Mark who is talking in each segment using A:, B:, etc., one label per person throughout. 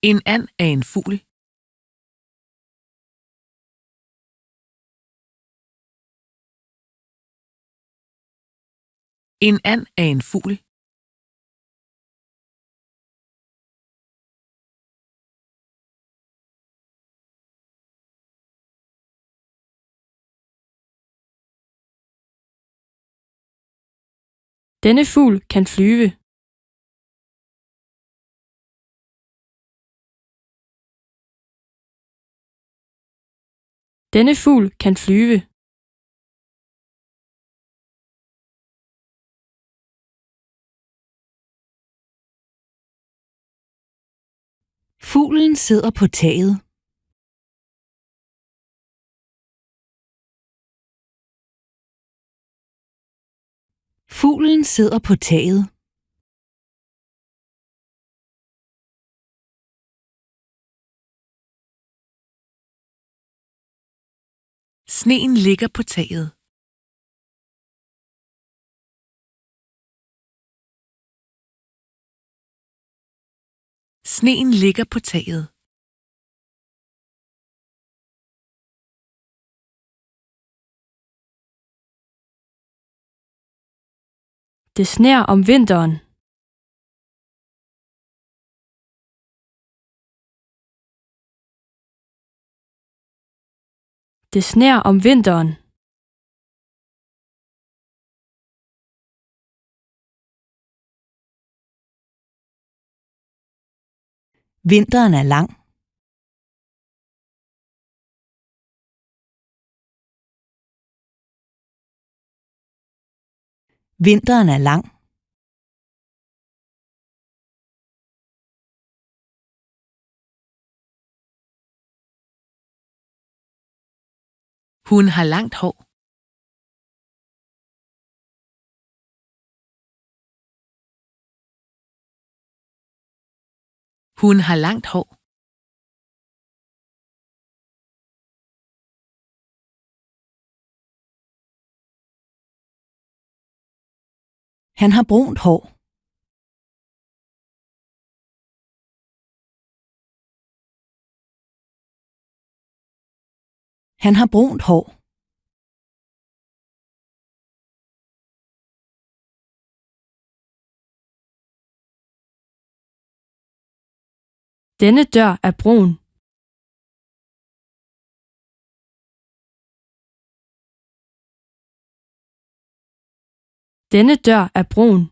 A: En and er en fugl. En and er en fugl.
B: Denne fugl kan flyve. Denne fugl kan flyve.
C: Fuglen sidder på taget. Fuglen sidder på taget.
A: Sneen ligger på taget. Sneen ligger på taget.
B: Det sner om vinteren. Det sner om vinteren.
C: Vinteren er lang. Vinteren er lang.
A: Hun har langt hår. Hun har langt hår.
C: Han har brunt hår. Han har brunt hår.
B: Denne dør er brun. Denne dør er brun.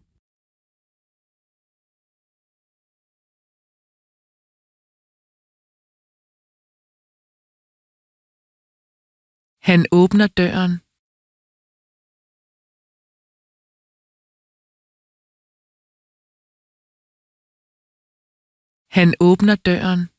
A: Han åbner døren. Han åbner døren.